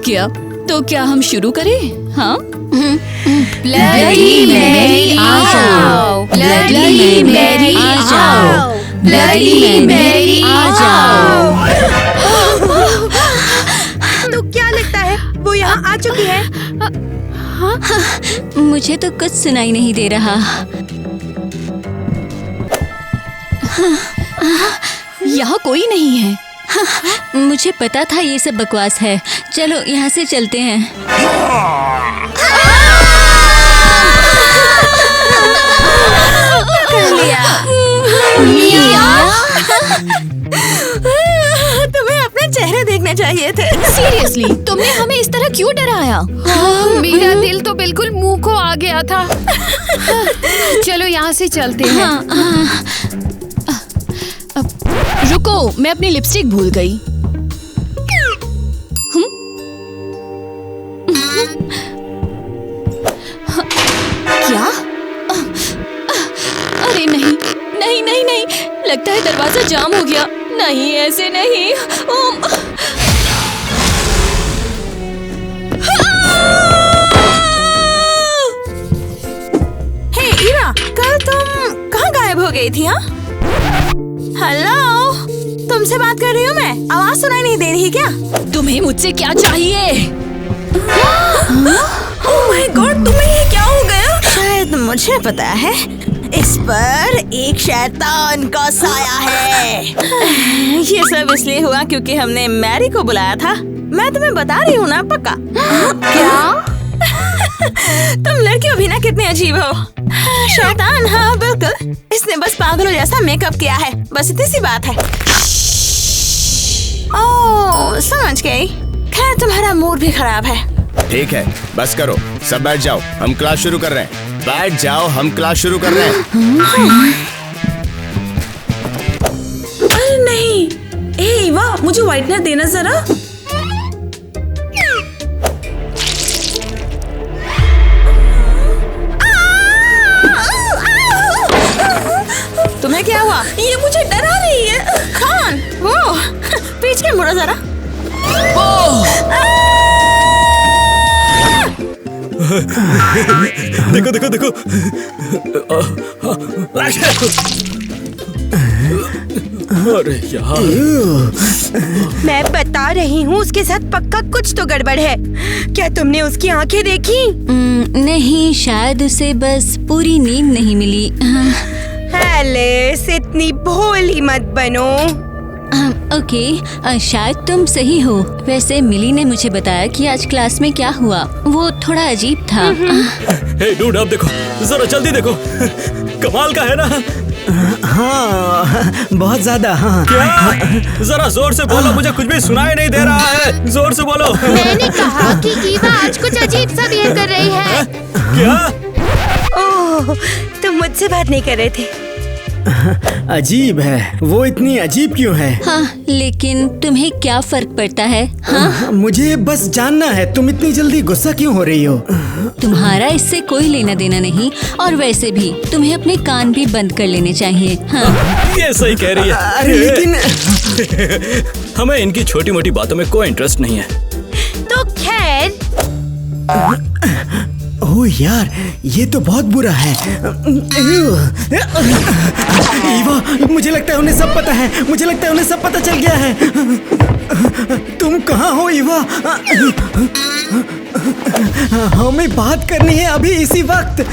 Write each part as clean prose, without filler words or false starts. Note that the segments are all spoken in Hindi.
गया। तो क्या हम शुरू करें? हाँ, ब्लडी मैरी आ जाओ, ब्लडी मैरी आ जाओ, ब्लडी मैरी आ जाओ। तो क्या लगता है वो यहाँ आ चुकी है? मुझे तो कुछ सुनाई नहीं दे रहा। यहाँ कोई नहीं है। मुझे पता था ये सब बकवास है। चलो यहाँ से चलते हैं। तुम्हें अपना चेहरा देखना चाहिए थे। सीरियसली, तुमने हमें इस तरह क्यों डराया? मेरा दिल तो बिल्कुल मुंह को आ गया था। चलो यहाँ से चलते हैं। रुको, मैं अपनी लिपस्टिक भूल गई। क्या? अरे नहीं नहीं नहीं नहीं, लगता है दरवाजा जाम हो गया। नहीं, ऐसे नहीं। हे ईवा, कल तुम कहाँ गायब हो गई थी? हाँ, हेलो, तुमसे बात कर रही हूँ मैं। आवाज सुनाई नहीं दे रही क्या? तुम्हें मुझसे क्या चाहिए? ओह माय गॉड, तुम्हें ये क्या हो गया? शायद मुझे पता है, इस पर एक शैतान का साया है। ये सब इसलिए हुआ क्योंकि हमने मैरी को बुलाया था। मैं तुम्हें बता रही हूँ ना, पक्का। क्या? तुम लड़कियों भी ना कितने अजीब हो। शैतान, हाँ बिल्कुल। इसने बस पागलों जैसा मेकअप किया है, बस इतनी सी बात है। ओह, समझ गई। खैर, तुम्हारा मूड भी खराब है। ठीक है, बस करो, सब बैठ जाओ, हम क्लास शुरू कर रहे हैं। बैठ जाओ, हम क्लास शुरू कर रहे हैं। अरे नहीं, ए वाह, मुझे व्हाइटनर देना जरा। तुम्हें क्या हुआ? ये मुझे डरा रही है। कौन? वो पीछ के मुड़ो जरा। देखो देखो देखो। अरे यार, मैं बता रही हूँ, उसके साथ पक्का कुछ तो गड़बड़ है। क्या तुमने उसकी आंखें देखी? नहीं, शायद उसे बस पूरी नींद नहीं मिली। एलिस, इतनी भोली मत बनो। ओके, शायद तुम सही हो। वैसे मिली ने मुझे बताया कि आज क्लास में क्या हुआ, वो थोड़ा अजीब था। हे डूड, आप देखो, जरा जल्दी देखो। कमाल का है ना? हाँ, बहुत ज्यादा। हाँ, क्या? जरा जोर से बोलो, मुझे कुछ भी सुनाई नहीं दे रहा है। जोर से बोलो। मैंने कहा कि ईवा आज कुछ अजीब सा बिहेव कर रही है। क्या? ओह, तुम मुझसे बात नहीं कर रहे थे। अजीब है। वो इतनी अजीब क्यों है? हाँ, लेकिन तुम्हें क्या फर्क पड़ता है? हाँ, मुझे बस जानना है, तुम इतनी जल्दी गुस्सा क्यों हो रही हो? तुम्हारा इससे कोई लेना देना नहीं। और वैसे भी तुम्हें अपने कान भी बंद कर लेने चाहिए। हाँ, ये सही कह रही है। अरे लेकिन हमें इनकी छोटी मोटी बातों में कोई इंटरेस्ट नहीं है। तो खैर, ओह यार, ये तो बहुत बुरा है। ईवा, मुझे लगता है उन्हें सब पता है। मुझे लगता है उन्हें सब पता चल गया है। तुम कहाँ हो ईवा? हमें बात करनी है अभी, इसी वक्त।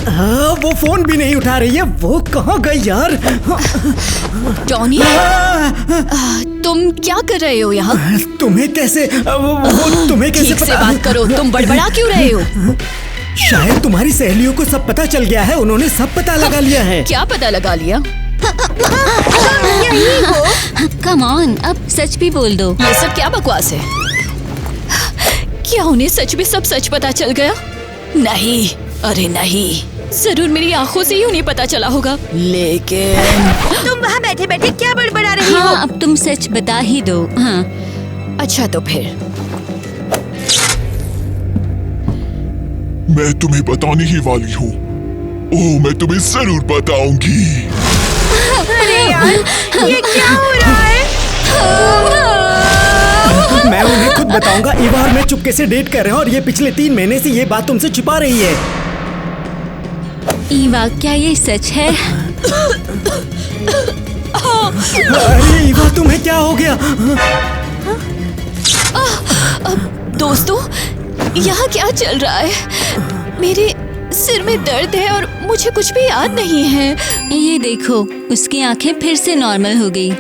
हाँ, वो फोन भी नहीं उठा रही है। वो कहाँ गई यार? टॉनी, तुम क्या कर रहे हो यहाँ? तुम्हें कैसे वो तुम्हें कैसे ठीक से पता? बात करो, तुम बड़बड़ा क्यों रहे हो? शायद तुम्हारी सहेलियों को सब पता चल गया है। उन्होंने सब पता लगा लिया है। क्या पता लगा लिया? कम ऑन, अब सच भी बोल दो। ये सब क्या बकवास है? क्या उन्हें सच में सब सच पता चल गया? नहीं, अरे नहीं, जरूर मेरी आंखों से ही उन्हें पता चला होगा। लेकिन तुम वहाँ बैठे बैठे क्या बड़बड़ा रही हो? हाँ, अब तुम सच बता ही दो। हाँ, अच्छा तो फिर मैं तुम्हें बताने ही वाली हूँ। ओह, मैं तुम्हें जरूर बताऊंगी। अरे यार, ये क्या हो रहा है? बताऊंगा। ईवा और मैं चुपके से डेट कर रहे हैं और ये पिछले 3 महीने से ये बात तुमसे छुपा रही है। ईवा, क्या ये सच है? अरे ईवा, तुम्हें क्या हो गया? दोस्तों, यहाँ क्या चल रहा है? मेरे सिर में दर्द है और मुझे कुछ भी याद नहीं है। ये देखो, उसकी आंखें फिर से नॉर्मल हो गई।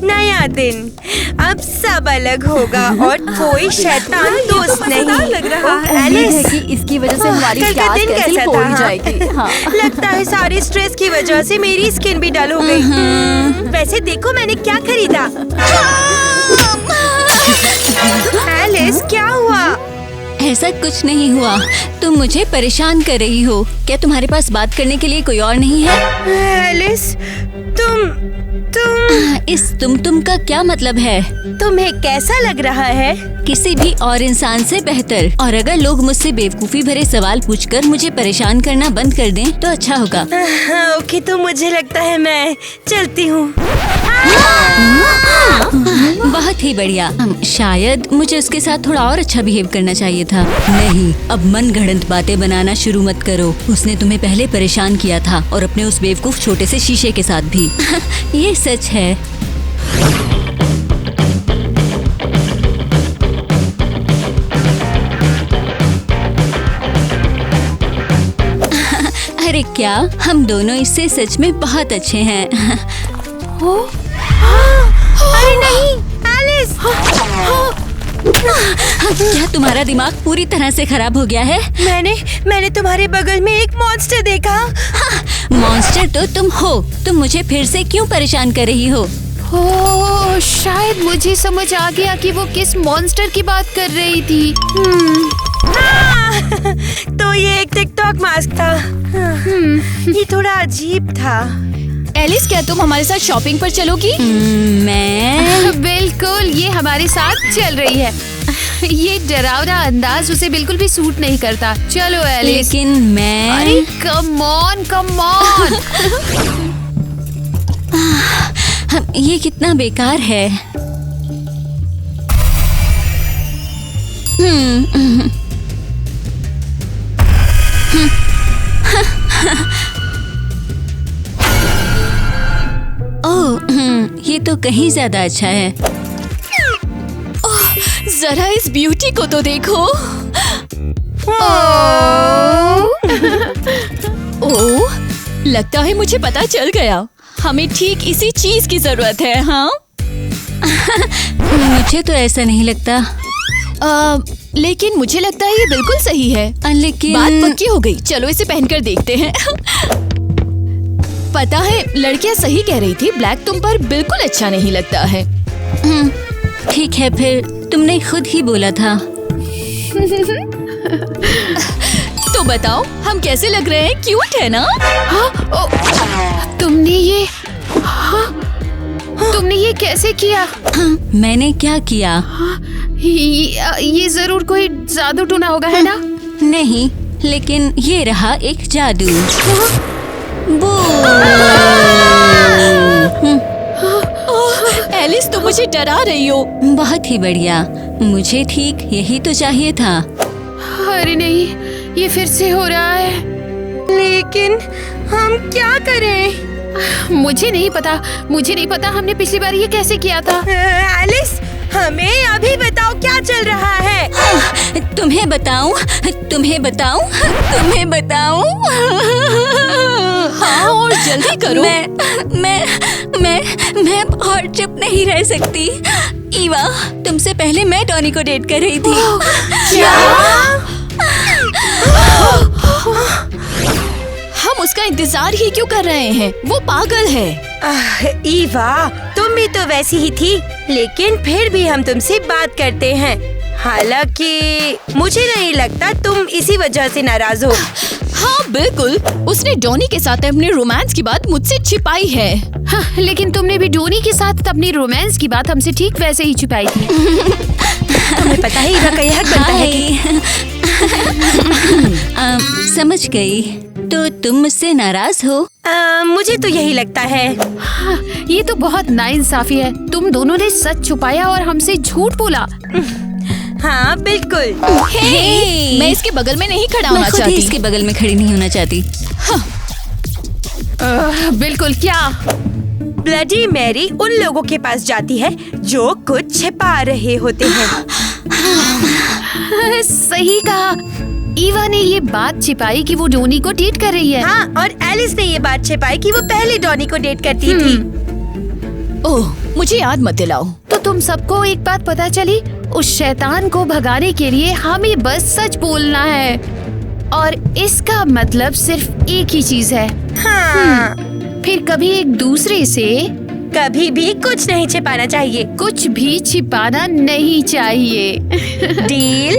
नया दिन, अब सब अलग होगा और कोई शैतान दोस्त नहीं। लग रहा है एलिस कि इसकी वजह से हमारी कल का दिन कैसा फोड़ था? जाएगी। हाँ। लगता है सारी स्ट्रेस की वजह से मेरी स्किन भी डल हो गई। वैसे देखो मैंने क्या खरीदा। एलिस, क्या हुआ? ऐसा कुछ नहीं हुआ। तुम मुझे परेशान कर रही हो। क्या तुम्हारे पास बात करने के लिए कोई और नहीं है? एलिस, तुम इस तुम का क्या मतलब है? तुम्हें कैसा लग रहा है? किसी भी और इंसान से बेहतर। और अगर लोग मुझसे बेवकूफी भरे सवाल पूछकर मुझे परेशान करना बंद कर दें तो अच्छा होगा। ओके, तो मुझे लगता है मैं चलती हूँ। बहुत ही बढ़िया। शायद मुझे उसके साथ थोड़ा और अच्छा बिहेव करना चाहिए था। नहीं, अब मन गढ़ंत बातें बनाना शुरू मत करो। उसने तुम्हें पहले परेशान किया था और अपने उस बेवकूफ छोटे से शीशे के साथ भी। ये सच है। अरे क्या, हम दोनों इससे सच में बहुत अच्छे हैं। अरे नहीं, एलिस! क्या तुम्हारा दिमाग पूरी तरह से खराब हो गया है? मैंने तुम्हारे बगल में एक मॉन्स्टर देखा। मॉन्स्टर तो तुम हो। तुम मुझे फिर से क्यों परेशान कर रही हो? ओह, शायद मुझे समझ आ गया कि वो किस मॉन्स्टर की बात कर रही थी। तो ये एक टिकटॉक मास्क था। ये थोड़ा अजीब था। एलिस, क्या तुम हमारे साथ शॉपिंग पर चलोगी? मैं बिल्कुल, ये हमारे साथ चल रही है। ये डरावना अंदाज उसे बिल्कुल भी सूट नहीं करता। चलो एलिस। लेकिन मैं अरे कम ऑन, कम ऑन। ये कितना बेकार है। ये तो कहीं ज्यादा अच्छा है। जरा इस ब्यूटी को तो देखो। ओह, लगता है मुझे पता चल गया। हमें ठीक इसी चीज की जरूरत है। हाँ। मुझे तो ऐसा नहीं लगता। लेकिन मुझे लगता है ये बिल्कुल सही है। लेकिन बात पक्की हो गई। चलो इसे पहनकर देखते हैं। पता है, लड़कियां सही कह रही थी। ब्लैक तुम पर बिल्कुल अच्छा नहीं लगता है। ठीक है, फिर तुमने खुद ही बोला था। तो बताओ, हम कैसे लग रहे हैं? क्यूट है ना? तुमने ये कैसे किया? मैंने क्या किया? ये जरूर कोई जादू टूना होगा, है ना? नहीं, लेकिन ये रहा एक जादू। एलिस, तुम मुझे डरा रही हो। बहुत ही बढ़िया। मुझे ठीक यही तो चाहिए था। अरे नहीं, ये फिर से हो रहा है। लेकिन हम क्या करें? मुझे नहीं पता हमने पिछली बार ये कैसे किया था। एलिस, हमें अभी बताओ क्या चल रहा है। तुम्हें बताऊं? हाँ, और जल्दी करो। मैं अब और चुप नहीं रह सकती। ईवा, तुमसे पहले मैं टॉनी को डेट कर रही थी। क्या? हम उसका इंतजार ही क्यों कर रहे हैं? वो पागल है। ईवा, तुम भी तो वैसी ही थी, लेकिन फिर भी हम तुमसे बात करते हैं। हालांकि मुझे नहीं लगता तुम इसी वजह से नाराज हो। हाँ बिल्कुल, उसने डॉनी के साथ अपने रोमांस की बात मुझसे छिपाई है। हाँ, लेकिन तुमने भी डोनी के साथ अपनी रोमांस की बात हमसे ठीक वैसे ही छिपाई थी। तुम्हें पता है ईवा का यह हक बनता है कि... समझ गई। तो तुम मुझसे नाराज हो? मुझे तो यही लगता है। हाँ, ये तो बहुत नाइंसाफी है। तुम दोनों ने सच छुपाया और हमसे झूठ बोला। हाँ बिल्कुल। मैं इसके बगल में नहीं खड़ा होना मैं खुद ही चाहती। इसके बगल में खड़ी नहीं होना चाहती। बिल्कुल क्या? ब्लडी मैरी उन लोगों के पास जाती है जो कुछ छिपा रहे होते हैं। सही कहा। ईवा ने ये बात छिपाई कि वो डॉनी को डेट कर रही है। हाँ, और एलिस ने ये बात छिपाई कि वो पहले डॉनी को डेट करती थी। ओह, मुझे याद मत दिलाओ। तो तुम सबको एक बात पता चली? उस शैतान को भगाने के लिए हमें बस सच बोलना है, और इसका मतलब सिर्फ एक ही चीज है। हाँ। फिर कभी एक दूसरे से कभी भी कुछ नहीं छिपाना चाहिए। कुछ भी छिपाना नहीं चाहिए। डील?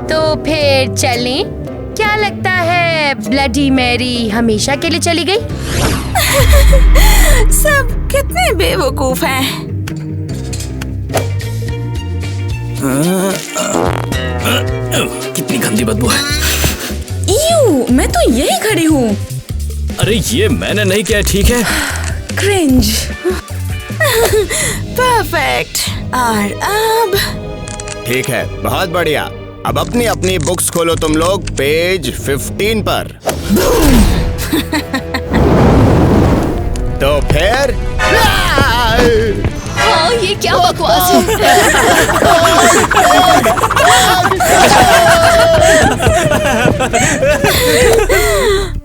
तो फिर चलें? क्या लगता है ब्लडी मैरी हमेशा के लिए चली गई? सब कितने बेवकूफ हैं। कितनी गंदी बदबू है। मैं तो यही खड़ी हूँ। अरे ये मैंने नहीं किया, ठीक है? क्रिंज। परफेक्ट। और अब ठीक है, बहुत बढ़िया। अब अपनी अपनी बुक्स खोलो तुम लोग, पेज 15 पर। तो फिर हाँ, ये क्या बकवास है?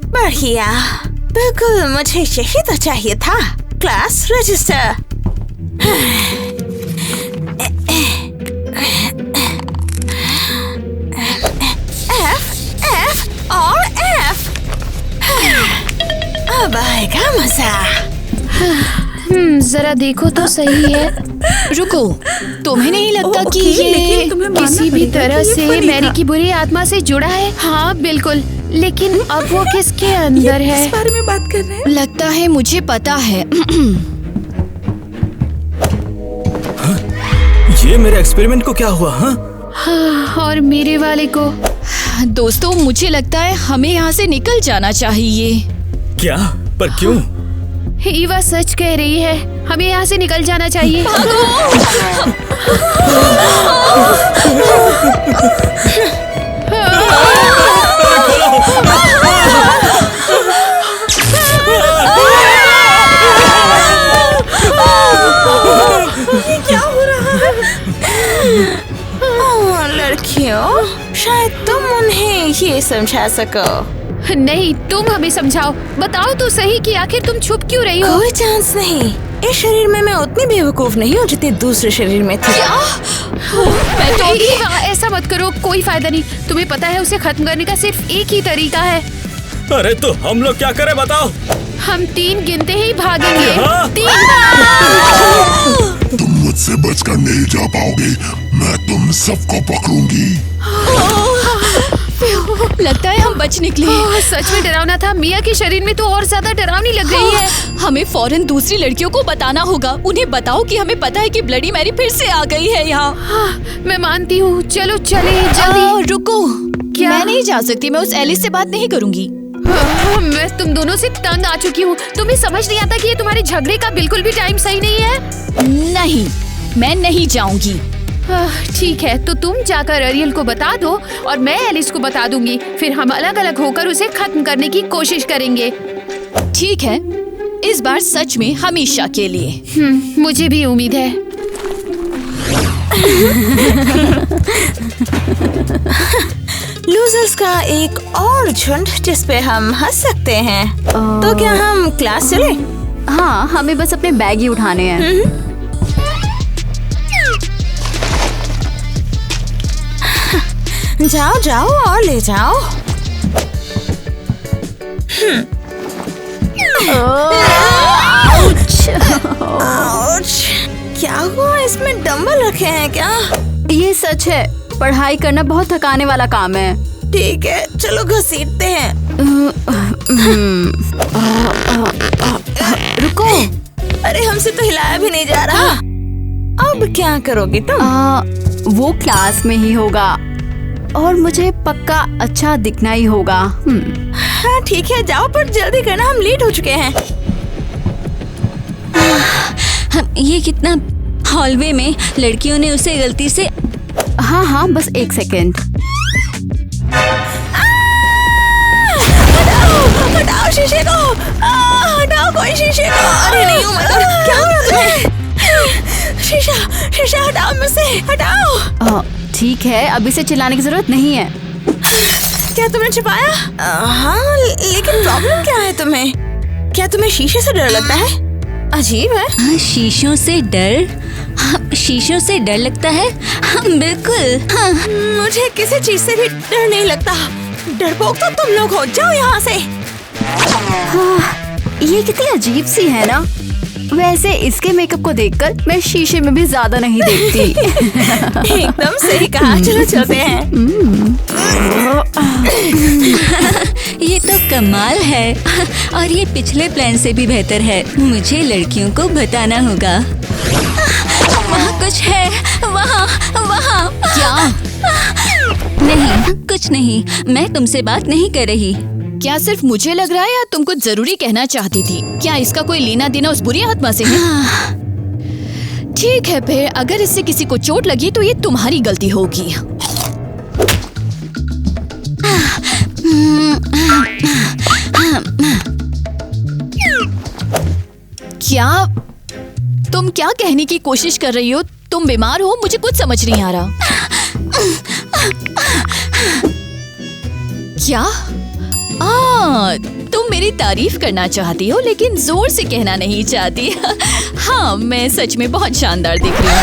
बढ़िया, बिल्कुल मुझे यही तो चाहिए था। Class register. F और F। अब आएगा मजा। जरा देखो तो सही है। रुको, तुम्हें नहीं लगता कि ये किसी भी तरह से मैरी की बुरी आत्मा से जुड़ा है? हाँ बिल्कुल, लेकिन अब वो किसके अंदर है? इस बारे में बात कर रहे हैं? लगता है मुझे पता है। ये मेरे एक्सपेरिमेंट को क्या हुआ? हाँ, और मेरे वाले को। दोस्तों, मुझे लगता है हमें यहाँ से निकल जाना चाहिए। क्या? पर क्यों? ईवा सच कह रही है, हमें यहाँ से निकल जाना चाहिए। क्या हो रहा है? लड़कियों, शायद तुम उन्हें ये समझा सको। नहीं, तुम हमें समझाओ। बताओ तो सही कि आखिर तुम छुप क्यों रही हो? कोई चांस नहीं। इस शरीर में मैं उतनी बेवकूफ नहीं हूँ जितनी दूसरे शरीर में थी। मैं तो ईवा, ऐसा मत करो, कोई फायदा नहीं। तुम्हें पता है उसे खत्म करने का सिर्फ एक ही तरीका है। अरे तो हम लोग क्या करें बताओ? हम 3 गिनते ही भागेंगे। हाँ? 3। तुम मुझसे बचकर नहीं जा पाओगे। मैं तुम सबको पकड़ूंगी। लगता है हम बच निकले। सच में डरावना था। मिया के शरीर में तो और ज्यादा डरावनी लग रही है। हमें फौरन दूसरी लड़कियों को बताना होगा। उन्हें बताओ कि हमें पता है कि ब्लडी मैरी फिर से आ गई है यहाँ। मैं मानती हूँ, चलो चले जल्दी। रुको, क्या? मैं नहीं जा सकती। मैं उस एलिस से बात नहीं करूँगी। मैं तुम दोनों से तंग आ चुकी हूँ। तुम्हें समझ नहीं आता कि ये तुम्हारे झगड़े का बिल्कुल भी टाइम सही नहीं है? नहीं, मैं नहीं जाऊंगी। ठीक है, तो तुम जाकर अरियल को बता दो और मैं एलिस को बता दूंगी। फिर हम अलग अलग होकर उसे खत्म करने की कोशिश करेंगे। ठीक है, इस बार सच में हमेशा के लिए। मुझे भी उम्मीद है। लूजर्स का एक और झुंड जिस पे हम हंस सकते हैं। तो क्या हम क्लास चले? हाँ, हमें बस अपने बैग ही उठाने हैं। जाओ जाओ और ले जाओ। आउच! क्या हुआ? इसमें डंबल रखे हैं क्या? ये सच है, पढ़ाई करना बहुत थकाने वाला काम है। ठीक है, चलो घसीटते हैं। रुको। अरे हमसे तो हिलाया भी नहीं जा रहा। अब क्या करोगी तुम? वो क्लास में ही होगा। और मुझे पक्का अच्छा दिखना ही होगा। हाँ ठीक है, जाओ पर जल्दी करना, हम लेट हो चुके हैं। ये कितना, हॉलवे में लड़कियों ने उसे गलती से। हाँ बस 1 सेकेंड। हटाओ शीशे को, हटाओ कोई शीशे को। अरे नहीं, क्या हो रहा है तुम्हें? शीशा हटाओ मुझसे, हटाओ। ठीक है, अब इसे चिल्लाने की जरूरत नहीं है। क्या तुमने छिपाया? हाँ लेकिन प्रॉब्लम क्या है तुम्हें? क्या तुम्हें शीशे से डर लगता है? अजीब है। हाँ, शीशों से डर? हाँ, शीशों से डर लगता है? हाँ, बिल्कुल। हाँ। मुझे किसी चीज से भी डर नहीं लगता। डरपोक तो तुम लोग हो, जाओ यहाँ से। ये कितनी अजीब सी है ना। वैसे इसके मेकअप को देखकर मैं शीशे में भी ज्यादा नहीं देखती। एकदम सही कहा, चलो चलते हैं। ये तो कमाल है, और ये पिछले प्लान से भी बेहतर है। मुझे लड़कियों को बताना होगा। वहाँ कुछ है, वहाँ। क्या? नहीं, कुछ नहीं, मैं तुमसे बात नहीं कर रही। क्या सिर्फ मुझे लग रहा है या तुम कुछ जरूरी कहना चाहती थी? क्या इसका कोई लेना देना उस बुरी आत्मा से है? ठीक है, फिर अगर इससे किसी को चोट लगी तो ये तुम्हारी गलती होगी। क्या तुम क्या कहने की कोशिश कर रही हो? तुम बीमार हो? मुझे कुछ समझ नहीं आ रहा। क्या? तुम मेरी तारीफ करना चाहती हो लेकिन जोर से कहना नहीं चाहती। हाँ, मैं सच में बहुत शानदार दिख रही हूँ।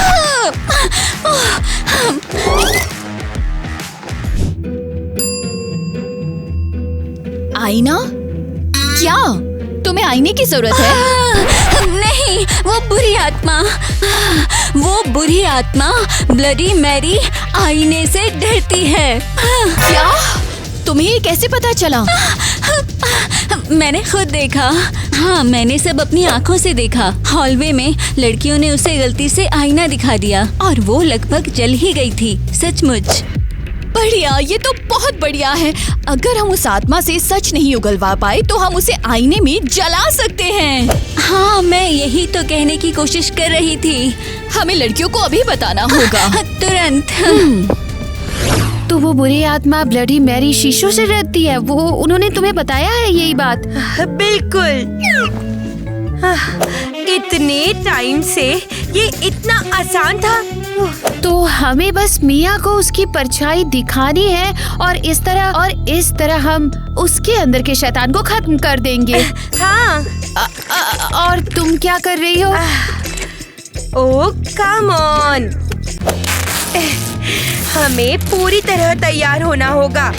आईना? क्या तुम्हें आईने की जरूरत है? नहीं, वो बुरी आत्मा ब्लडी मैरी आईने से डरती है। क्या? तुम्हें ये कैसे पता चला? मैंने खुद देखा। हाँ, मैंने सब अपनी आँखों से देखा। हॉलवे में लड़कियों ने उसे गलती से आईना दिखा दिया और वो लगभग जल ही गई थी। सचमुच बढ़िया, ये तो बहुत बढ़िया है। अगर हम उस आत्मा से सच नहीं उगलवा पाए तो हम उसे आईने में जला सकते हैं। हाँ, मैं यही तो कहने की कोशिश कर रही थी। हमें लड़कियों को अभी बताना होगा। तुरंत। तो वो बुरी आत्मा ब्लडी मैरी शीशों से डरती है। वो उन्होंने तुम्हें बताया है यही बात? बिल्कुल। इतने टाइम से ये इतना आसान था। तो हमें बस मिया को उसकी परछाई दिखानी है और इस तरह हम उसके अंदर के शैतान को खत्म कर देंगे। हाँ। और तुम क्या कर रही हो? ओह कम ऑन, हमें पूरी तरह तैयार होना होगा।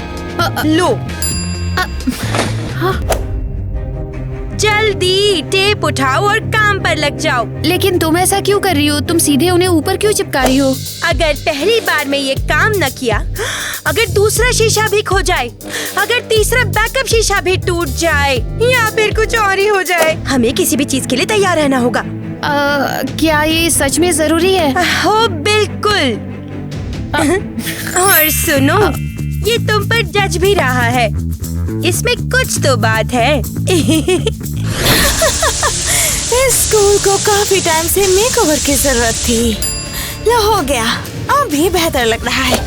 लो जल्दी टेप उठाओ और काम पर लग जाओ। लेकिन तुम ऐसा क्यों कर रही हो? तुम सीधे उन्हें ऊपर क्यों चिपका रही हो? अगर पहली बार में ये काम न किया, अगर दूसरा शीशा भी खो जाए, अगर तीसरा बैकअप शीशा भी टूट जाए या फिर कुछ और ही हो जाए, हमें किसी भी चीज के लिए तैयार रहना होगा। क्या ये सच में जरूरी है? हो बिल्कुल। और सुनो, ये तुम पर जज भी रहा है, इसमें कुछ तो बात है। इस स्कूल को काफी टाइम से मेकओवर की जरूरत थी। लो हो गया, अब भी बेहतर लग रहा है।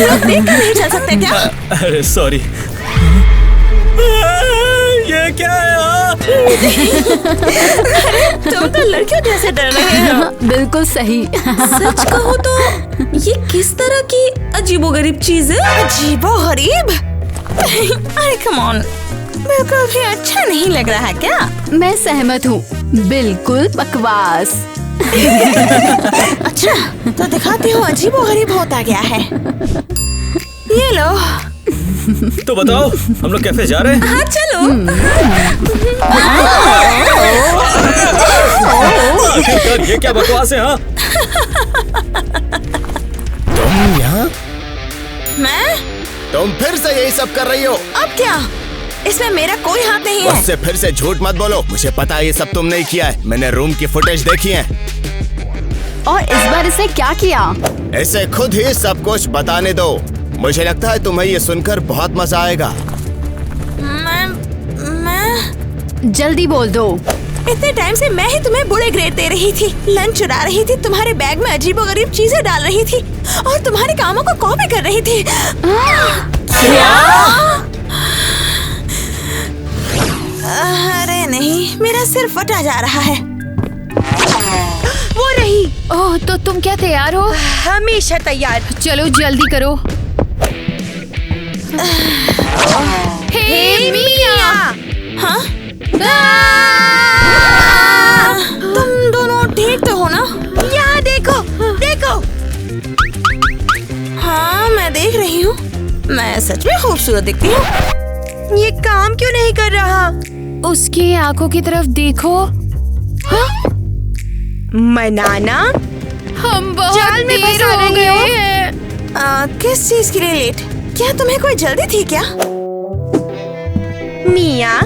लोग देख कर नहीं चल सकते क्या? अरे सॉरी। ये क्या है? तुम तो लड़कियों जैसे डर रहे हो। बिल्कुल सही। सच कहो तो ये किस तरह की अजीबोगरीब चीज है? अजीबोगरीब? अरे कम ऑन, बिल्कुल भी अच्छा नहीं लग रहा है क्या? मैं सहमत हूँ, बिल्कुल बकवास। अच्छा तो दिखाती हूँ अजीबोगरीब होता क्या है। ये लो। तो बताओ, हम लोग कैफे जा रहे हैं? हाँ चलो। आखिरकार ये क्या बकवास है? हाँ, तुम यहाँ? मैं? तुम फिर से यही सब कर रही हो? अब क्या? इसमें मेरा कोई हाथ नहीं है। मुझसे फिर से झूठ मत बोलो, मुझे पता है ये सब तुम नहीं किया है। मैंने रूम की फुटेज देखी है। और इस बार इसे क्या किया? इसे खुद ही सब कुछ बताने दो। मुझे लगता है तुम्हें ये सुनकर बहुत मजा आएगा। मैं जल्दी बोल दो। इतने टाइम से मैं ही तुम्हें बुरे ग्रेड दे रही थी, लंच चुरा रही थी, तुम्हारे बैग में अजीबोगरीब चीजें डाल रही थी और तुम्हारे कामों को कॉपी कर रही थी। क्या? अरे नहीं, मेरा सिर फटा जा रहा है। वो रही। ओह, तो तुम क्या तैयार हो? हमेशा तैयार। चलो जल्दी करो। हे मिया! हाँ? तुम दोनों ठीक तो हो ना? यहाँ देखो, देखो। हाँ, मैं देख रही हूँ। मैं सच में खूबसूरत दिखती हूँ। ये काम क्यों नहीं कर रहा? उसकी आंखों की तरफ देखो। हाँ? मनाना? हम बहुत जाल में देर फंसा हो रही गए हो। हैं। किस चीज के लिए लेट? क्या तुम्हें कोई जल्दी थी क्या? मिया,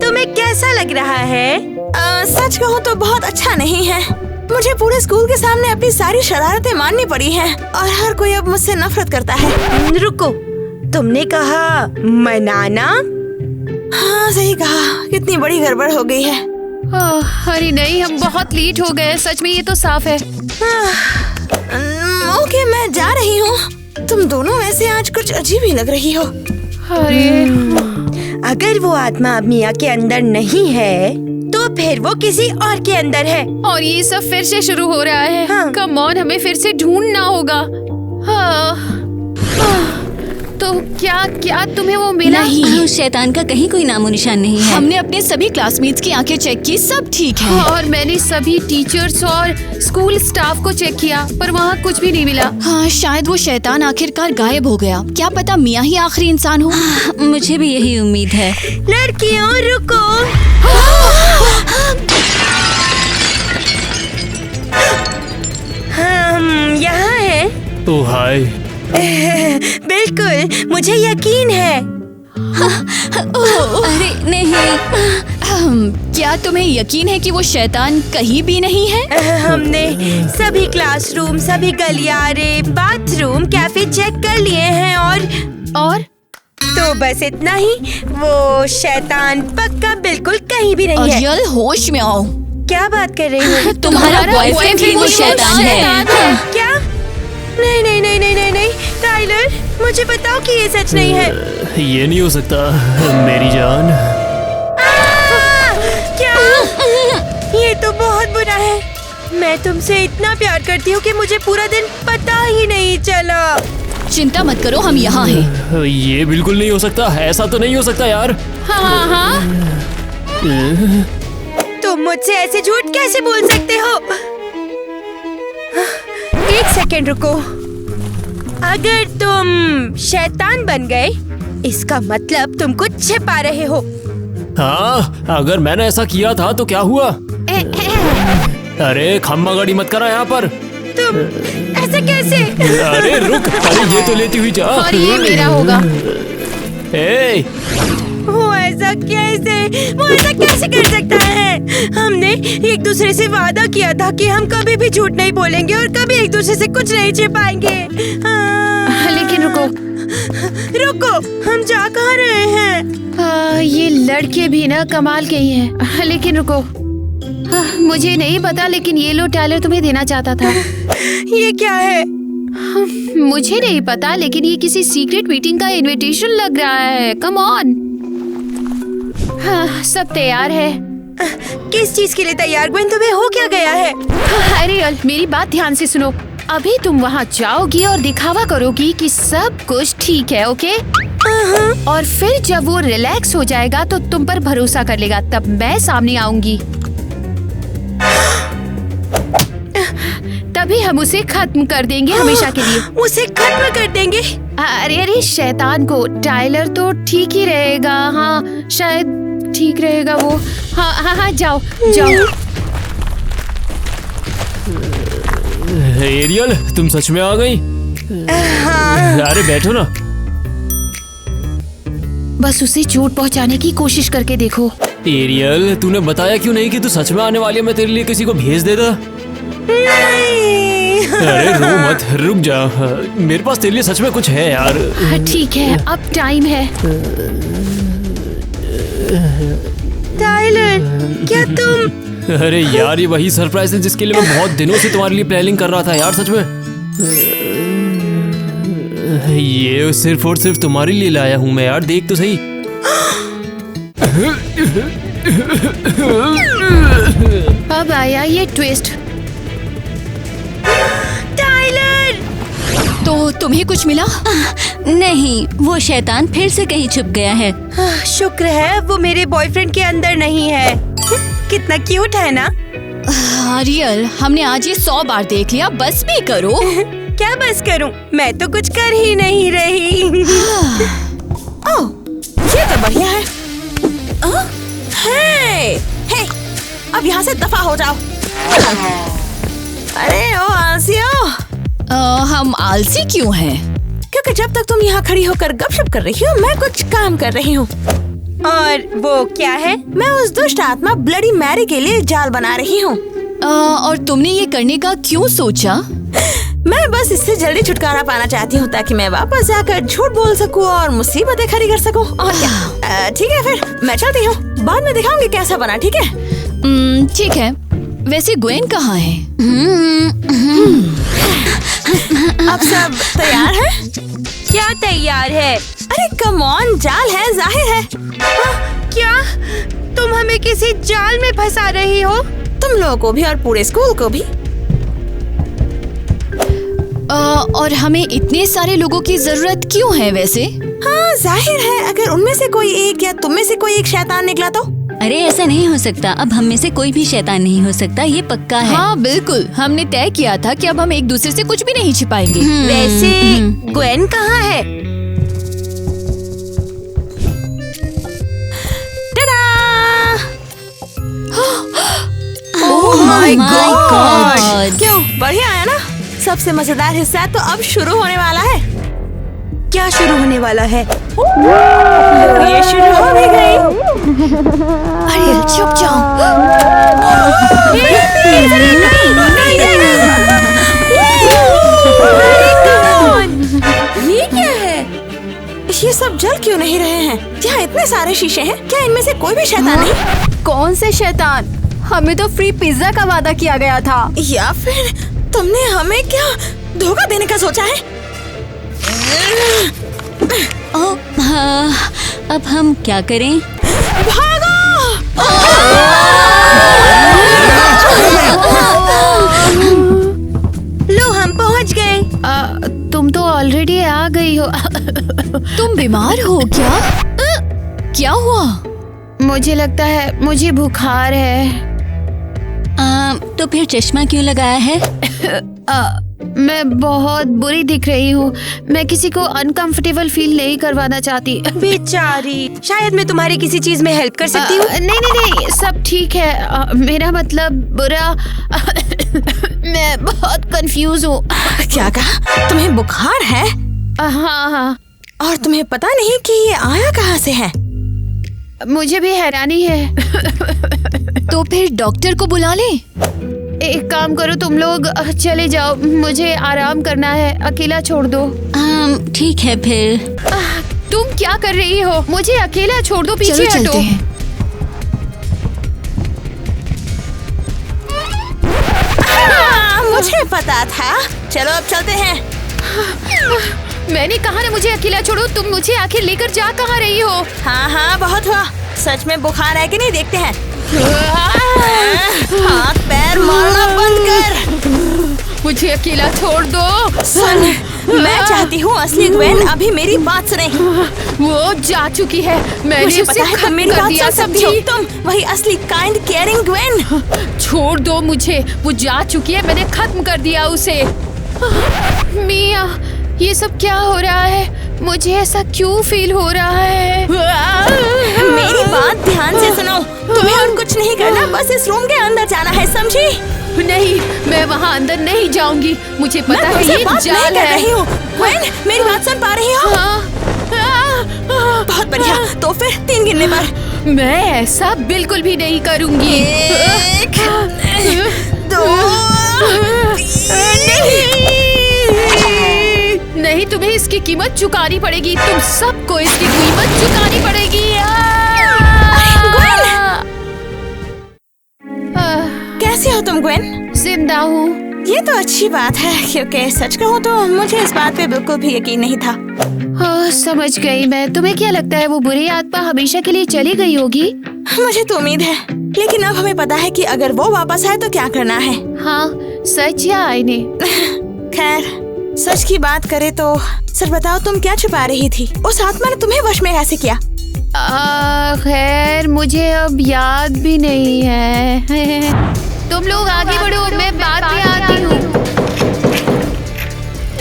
तुम्हें कैसा लग रहा है? सच कहूँ तो बहुत अच्छा नहीं है। मुझे पूरे स्कूल के सामने अपनी सारी शरारतें माननी पड़ी हैं और हर कोई अब मुझसे नफरत करता है। रुको, तुमने कहा मनाना? हाँ, सही कहा। कितनी बड़ी गड़बड़ हो गई है। अरे नहीं, हम बहुत लेट हो गए। सच में ये तो साफ है। ओके, मैं जा रही हूँ। तुम दोनों वैसे आज कुछ अजीब ही लग रही हो। अरे अगर वो आत्मा अब मिया के अंदर नहीं है तो फिर वो किसी और के अंदर है। और ये सब फिर से शुरू हो रहा है। हाँ। कम ऑन, हमें फिर से ढूंढना होगा। तो क्या क्या तुम्हें वो मिला? नहीं। उस शैतान का कहीं कोई नामो निशान नहीं है। हमने अपने सभी क्लासमेट्स की आंखें चेक की, सब ठीक है। और मैंने सभी टीचर्स और स्कूल स्टाफ को चेक किया, पर वहाँ कुछ भी नहीं मिला। हाँ, शायद वो शैतान आखिरकार गायब हो गया। क्या पता मिया ही आखिरी इंसान हो। मुझे भी यही उम्मीद है। लड़कियों रुको। हम यहाँ हैं। ओ हाय। बिल्कुल, मुझे यकीन है। अरे नहीं। क्या तुम्हें यकीन है कि वो शैतान कहीं भी नहीं है? हमने सभी क्लासरूम, सभी गलियारे, बाथरूम, कैफे चेक कर लिए हैं और तो बस इतना ही। वो शैतान पक्का बिल्कुल कहीं भी नहीं है। रियल होश में आओ। क्या बात कर रही हो? तुम्हारा बॉयफ्रेंड ही वो शैतान है। क्या? नहीं नहीं नहीं नहीं नहीं नहीं, टाइलर, मुझे बताओ कि ये सच नहीं है। ये नहीं हो सकता मेरी जान। क्या? ये तो बहुत बुरा है। मैं तुमसे इतना प्यार करती हूँ कि मुझे पूरा दिन पता ही नहीं चला। चिंता मत करो, हम यहाँ हैं। ये बिल्कुल नहीं हो सकता। ऐसा तो नहीं हो सकता यार। हाँ। तुम मुझसे ऐसे झूठ कैसे बोल सकते हो? एक सेकेंड रुको। अगर तुम शैतान बन गए, इसका मतलब तुम कुछ छिपा रहे हो। हाँ, अगर मैंने ऐसा किया था तो क्या हुआ? अरे खम्मा गाड़ी मत करा यहाँ पर। तुम ऐसे कैसे? अरे रुक, अरे ये तो लेती हुई जा। और ये मेरा होगा। ए, वो ऐसा कैसे कर सकता है? हमने एक दूसरे से वादा किया था कि हम कभी भी झूठ नहीं बोलेंगे और कभी एक दूसरे से कुछ नहीं छिपाएंगे। लेकिन रुको, हम जा कहाँ रहे हैं? ये लड़के भी ना कमाल के ही हैं। लेकिन रुको, मुझे नहीं पता, लेकिन ये लो टाइलर तुम्हें देना चाहता था। ये क्या है? मुझे नहीं पता, लेकिन ये किसी सीक्रेट मीटिंग का इनविटेशन लग रहा है। Come on. हाँ, सब तैयार है। किस चीज के लिए तैयार? ग्वेन, तुम्हें हो क्या गया है? अरे मेरी बात ध्यान से सुनो। अभी तुम वहाँ जाओगी और दिखावा करोगी कि सब कुछ ठीक है, ओके? और फिर जब वो रिलैक्स हो जाएगा तो तुम पर भरोसा कर लेगा, तब मैं सामने आऊंगी। तभी हम उसे खत्म कर देंगे हमेशा के लिए। उसे खत्म कर देंगे? अरे शैतान को। टाइलर तो ठीक ही रहेगा। हाँ, शायद ठीक रहेगा वो। हाँ, जाओ। एरियल, तुम सच में आ गई? हाँ। अरे बैठो ना। बस उसे चोट पहुंचाने की कोशिश करके देखो। एरियल, तूने बताया क्यों नहीं कि तू सच में आने वाली है? मैं तेरे लिए किसी को भेज देता। अरे रो मत, रुक जा। मेरे पास तेरे लिए सच में कुछ है यार। ठीक है, अब टाइम है। टाइलर, क्या तुम? अरे यार, ये वही सरप्राइज है जिसके लिए मैं बहुत दिनों से तुम्हारे लिए प्लानिंग कर रहा था यार, सच में। ये सिर्फ और सिर्फ तुम्हारे लिए लाया हूँ मैं यार, देख तो सही। अब आया ये ट्विस्ट। तो तुम्हें कुछ मिला? नहीं, वो शैतान फिर से कहीं छुप गया है। शुक्र है वो मेरे बॉयफ्रेंड के अंदर नहीं है। कितना क्यूट है ना? रियल, हमने आज ये 100 बार देख लिया, बस भी करो। क्या बस करूं? मैं तो कुछ कर ही नहीं रही। ओह, ये तो बढ़िया है। हे, अब यहाँ से दफा हो जाओ। अरे ओ आलसियो। हम आलसी क्यों हैं? क्योंकि जब तक तुम यहाँ खड़ी होकर गपशप कर रही हो, मैं कुछ काम कर रही हूँ। और वो क्या है? मैं उस दुष्ट आत्मा ब्लडी मैरी के लिए जाल बना रही हूँ। और तुमने ये करने का क्यों सोचा? मैं बस इससे जल्दी छुटकारा पाना चाहती हूँ ताकि मैं वापस जाकर झूठ बोल सकूँ और मुसीबतें खड़ी कर सकूँ। और क्या? ठीक है, फिर मैं चलती हूँ। बाद में दिखाऊंगी कैसा बना, ठीक है? ठीक है। वैसे ग्वेन कहाँ है? अब सब तैयार है? क्या तैयार है? अरे कम ऑन, जाल है, जाहिर है। क्या तुम हमें किसी जाल में फंसा रही हो? तुम लोगों को भी और पूरे स्कूल को भी। और हमें इतने सारे लोगों की जरूरत क्यों है वैसे? हाँ, जाहिर है, अगर उनमें से कोई एक या तुम में से कोई एक शैतान निकला तो? अरे ऐसा नहीं हो सकता, अब हम में से कोई भी शैतान नहीं हो सकता, ये पक्का है। हाँ बिल्कुल, हमने तय किया था कि अब हम एक दूसरे से कुछ भी नहीं छिपाएंगे। वैसे ग्वेन कहाँ है? Oh my God! क्यों, बढ़िया है ना? सबसे मजेदार हिस्सा तो अब शुरू होने वाला है। क्या शुरू होने वाला है? ये शुरू हो भी गई। अरे चुप जाओ। ये क्या है? ये सब जल क्यों नहीं रहे हैं? यहाँ इतने सारे शीशे हैं, क्या इनमें से कोई भी शैतान नहीं? कौन से शैतान? हमें तो फ्री पिज्जा का वादा किया गया था। या फिर तुमने हमें क्या धोखा देने का सोचा है? हाँ, अब हम क्या करें? भागो! लो, हम पहुंच गए। तुम तो ऑलरेडी आ गई हो। तुम बीमार हो क्या? क्या हुआ? मुझे लगता है मुझे बुखार है। तो फिर चश्मा क्यों लगाया है? मैं बहुत बुरी दिख रही हूँ। मैं किसी को अनकंफर्टेबल फील नहीं करवाना चाहती। बेचारी, शायद मैं तुम्हारी किसी चीज में हेल्प कर सकती हूँ। नहीं, सब ठीक है। मेरा मतलब बुरा। मैं बहुत कंफ्यूज हूँ। क्या कहा? तुम्हें बुखार है? हाँ। और तुम्हें पता नहीं कि ये आया कहाँ से है? मुझे भी हैरानी है। तो फिर डॉक्टर को बुला ले। एक काम करो, तुम लोग चले जाओ, मुझे आराम करना है, अकेला छोड़ दो। ठीक है फिर। तुम क्या कर रही हो? मुझे अकेला छोड़ दो, पीछे हटो। चलते हैं। मुझे पता था। चलो अब चलते हैं। मैंने कहा ना मुझे अकेला छोड़ो। तुम मुझे आखिर लेकर जा कहाँ रही हो? हाँ, बहुत हुआ। सच में बुखार है कि नहीं देखते हैं। हाथ पैर मारना बंद कर। मुझे अकेला छोड़ दो। सुन, मैं चाहती हूँ असली ग्वेन अभी मेरी बात सुने। वो जा चुकी है। मैंने मुझे उसे पता है, तुम मेरी खत्म कर बात दिया। सुन सकती हो। तुम वही असली काइंड केयरिंग ग्वेन। छोड़ दो मुझे, वो जा चुकी है, मैंने खत्म कर दिया उसे। मिया, ये सब क्या हो रहा है? मुझे ऐसा क्यों फील हो रहा है? मेरी बात ध्यान से सुनो। तुम्हें और कुछ नहीं करना, बस इस रूम के अंदर जाना है, समझी? नहीं, मैं वहाँ अंदर नहीं जाऊंगी। मुझे पता है मैं ये बात जाल नहीं कर है। रही हूँ। ग्वेन, मेरी बात सुन पा रही हो? हाँ। बहुत बढ़िया। तो फिर 3 गिनने पर। मैं ऐसा बिल्कुल भी नहीं करूंगी। 1 2 नहीं, तुम्हें इसकी कीमत चुकानी पड़ेगी। तुम सबको इसकी कीमत चुकानी पड़ेगी। कैसे हो तुम ग्वेन? जिंदा हूँ। ये तो अच्छी बात है, क्योंकि सच कहूँ तो मुझे इस बात पे बिल्कुल भी यकीन नहीं था। समझ गई मैं। तुम्हें क्या लगता है वो बुरी आत्मा हमेशा के लिए चली गई होगी? मुझे तो उम्मीद है, लेकिन अब हमें पता है कि अगर वो वापस आए तो क्या करना है। हाँ, सच या आईने? खैर, सच की बात करे तो सच बताओ, तुम क्या छुपा रही थी? उस आत्मा ने तुम्हें वश में कैसे किया? खैर, मुझे अब याद भी नहीं है। तुम लोग आगे बढ़ो, मैं बाद में आती हूँ।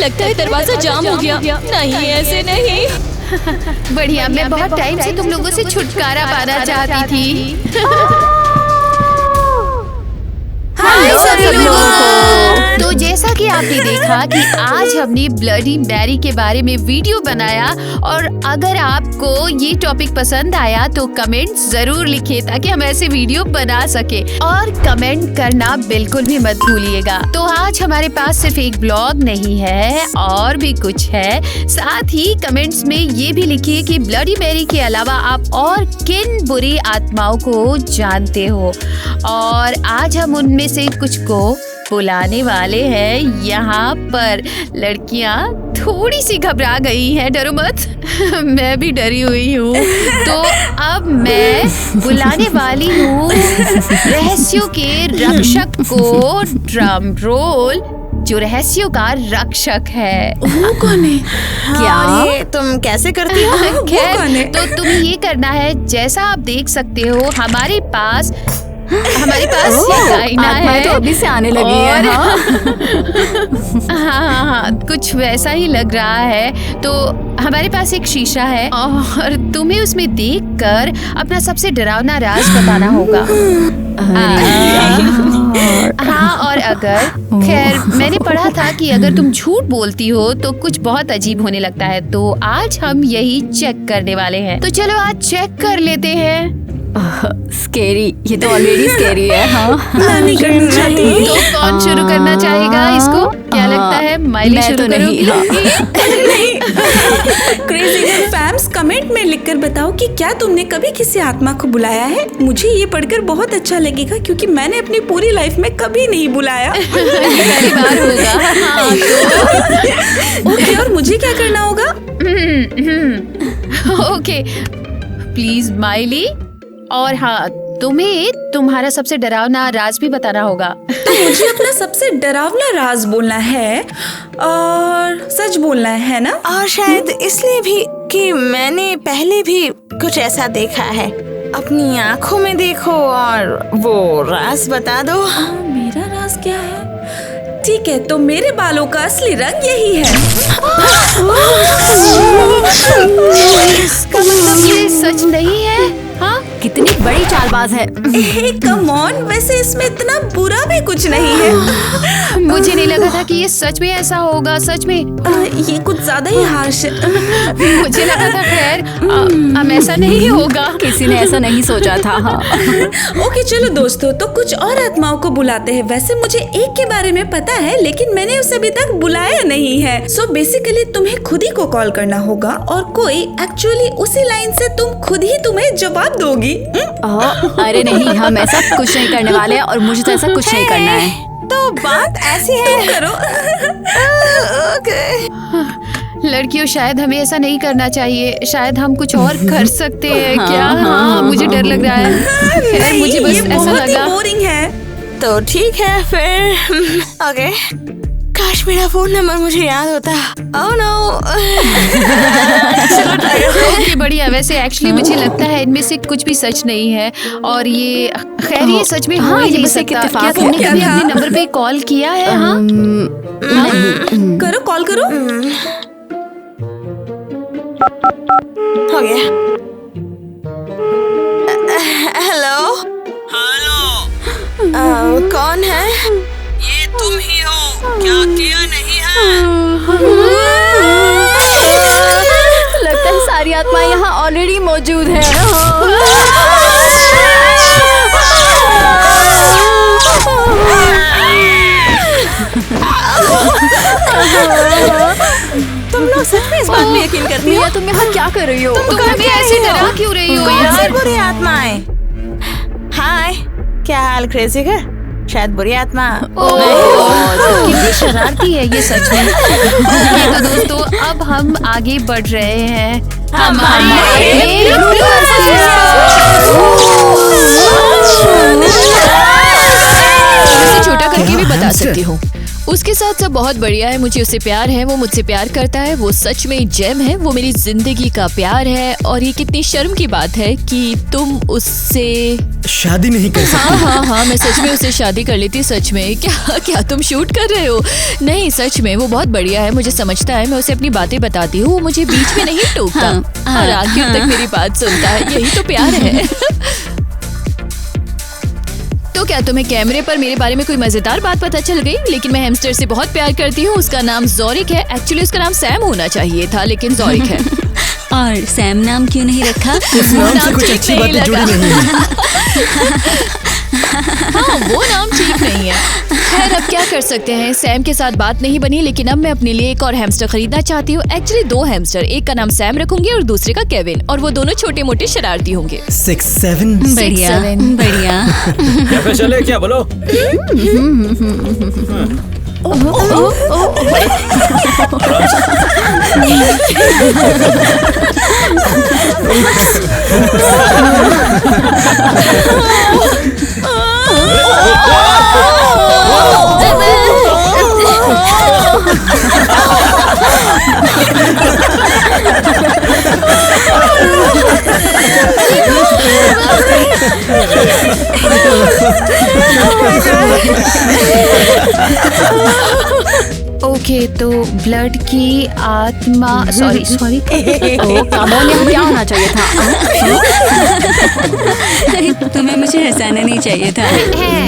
लगता है दरवाजा जाम हो गया। नहीं, ऐसे नहीं। बढ़िया, मैं बहुत टाइम से तुम लोगों से छुटकारा पाना चाहती थी। हाय सभी लोगों को। तो जैसा कि आपने देखा कि आज हमने ब्लडी मैरी के बारे में वीडियो बनाया, और अगर आपको ये टॉपिक पसंद आया तो कमेंट जरूर लिखिए ताकि हम ऐसे वीडियो बना सके, और कमेंट करना बिल्कुल भी मत भूलिएगा। तो आज हमारे पास सिर्फ एक ब्लॉग नहीं है, और भी कुछ है। साथ ही कमेंट्स में ये भी लिखिए कि ब्लडी मैरी के अलावा आप और किन बुरी आत्माओं को जानते हो, और आज हम उनमें से कुछ को बुलाने वाले हैं। यहाँ पर लड़कियाँ थोड़ी सी घबरा गई हैं, डरो मत। मैं भी डरी हुई हूँ। तो अब मैं बुलाने वाली हूँ रहस्यों के रक्षक को। Drum roll. जो रहस्यों का रक्षक है। वो कौन है? क्या? ये तुम कैसे करती हो? खैर, तो तुम्हें ये करना है, जैसा आप देख सकते हो हमारे पास ये आईना है। तो अभी से आने लगी है। हाँ, कुछ वैसा ही लग रहा है। तो हमारे पास एक शीशा है, और तुम्हें उसमें देखकर अपना सबसे डरावना राज बताना होगा। हाँ, और अगर खैर मैंने पढ़ा था कि अगर तुम झूठ बोलती हो तो कुछ बहुत अजीब होने लगता है। तो आज हम यही चेक करने वाले हैं। तो चलो आज चेक कर लेते हैं। स्केरी, ये तो ऑलरेडी स्केरी है। हाँ, नहीं करनी चाहती। तो कौन शुरू करना चाहेगा इसको? क्या लगता है माइली शुरू करोगी? क्रेजी गर्ल फैम्स, कमेंट में लिखकर बताओ कि क्या तुमने कभी किसी आत्मा को बुलाया है। मुझे ये पढ़कर बहुत अच्छा लगेगा, क्योंकि मैंने अपनी पूरी लाइफ में कभी नहीं बुलाया। पहली बार होगा। हाँ, तो ओके, और मुझे क्या करना होगा? Okay, please Miley. और हाँ, तुम्हें तुम्हारा सबसे डरावना राज भी बताना होगा। तो मुझे अपना सबसे डरावना राज बोलना है, और सच बोलना है ना? और शायद इसलिए भी कि मैंने पहले भी कुछ ऐसा देखा है। अपनी आँखों में देखो और वो राज बता दो। मेरा राज क्या है? ठीक है, तो मेरे बालों का असली रंग यही है। इसका मतलब ये सच नहीं है? हाँ, कितनी बड़ी चालबाज है। कम ऑन, वैसे इसमें इतना बुरा भी कुछ नहीं है। मुझे नहीं लगा था कि ये सच में ऐसा होगा। सच में ये कुछ ज्यादा ही हार्श है। मुझे लगा था खैर अब ऐसा नहीं होगा। किसी ने ऐसा नहीं सोचा था। हाँ। ओके चलो दोस्तों, तो कुछ और आत्माओं को बुलाते हैं। वैसे मुझे एक के बारे में पता है, लेकिन मैंने उसे अभी तक बुलाया नहीं है। सो बेसिकली तुम्हें खुद ही को कॉल करना होगा, और कोई एक्चुअली उसी लाइन से तुम्हें जवाब दोगी। अरे नहीं, हम ऐसा कुछ नहीं करने वाले हैं, और मुझे तो ऐसा कुछ नहीं करना है। तो बात ऐसी है। करो। लड़कियों, शायद हमें ऐसा नहीं करना चाहिए। शायद हम कुछ और कर सकते हैं। क्या? हाँ, मुझे डर लग रहा है। खैर, मुझे बस ऐसा लगा। बोरिंग है। तो ठीक है फिर। ओके, काश मेरा फोन नंबर मुझे याद होता। Oh no. ओके, बढ़िया। वैसे एक्चुअली मुझे लगता है इनमें से कुछ भी सच नहीं है, और ये खैर ये सच में हो ही नहीं सकता। क्या तुमने कभी अपने नंबर पे कॉल किया है? हाँ, करो, कॉल करो। हो गया। हेलो। कौन है? ये तुम ही हो क्या? क्लियर नहीं है? लगता है सारी आत्मा यहाँ ऑलरेडी मौजूद है। तुम लोग सच में इस बात पे यकीन करती हो? तुम यहाँ क्या कर रही हो? तुम हमें ऐसे डरा क्यों रही हो कौन सी यार? बुरी आत्माएं? हाय, क्या हाल क्रेजी का? शायद बुरी आत्मा। कितनी शरारती है ये सच में। ये तो दोस्तों अब हम आगे बढ़ रहे हैं उसे छोटा करके भी बता सकती हूँ। उसके साथ सब बहुत बढ़िया है, मुझे उससे प्यार है, वो मुझसे प्यार करता है, वो सच में जेम है, वो मेरी जिंदगी का प्यार है। और ये कितनी शर्म की बात है कि तुम उससे शादी नहीं कर सकती। हाँ, मैं सच में उससे शादी कर लेती। सच में क्या तुम शूट कर रहे हो? नहीं, सच में वो बहुत बढ़िया है, मुझे समझता है, मैं उसे अपनी बातें बताती हूँ, वो मुझे बीच में नहीं टोकता और आखिर तक मेरी बात सुनता है। यही तो प्यार है। तो क्या तुम्हें कैमरे पर मेरे बारे में कोई मजेदार बात पता चल गई? लेकिन मैं हैमस्टर से बहुत प्यार करती हूँ। उसका नाम ज़ोरिक है। एक्चुअली उसका नाम सैम होना चाहिए था, लेकिन ज़ोरिक है। और सैम नाम क्यों नहीं रखा? इस नाम से कुछ अच्छी बातें जुड़ी नहीं है। हाँ, वो नाम ठीक नहीं है। खैर, अब क्या कर सकते हैं। सैम के साथ बात नहीं बनी, लेकिन अब मैं अपने लिए एक और हैमस्टर खरीदना चाहती हूँ। एक्चुअली 2 हैमस्टर, एक का नाम सैम रखूंगी और दूसरे का केविन, और वो दोनों छोटे मोटे शरारती होंगे। 6, 7 बढ़िया बढ़िया। कैफे चले क्या बोलो? ओके, तो ब्लड की आत्मा, सॉरी कम ऑन, यहाँ क्या होना चाहिए था? तुम्हें मुझे हंसाना नहीं चाहिए था। है।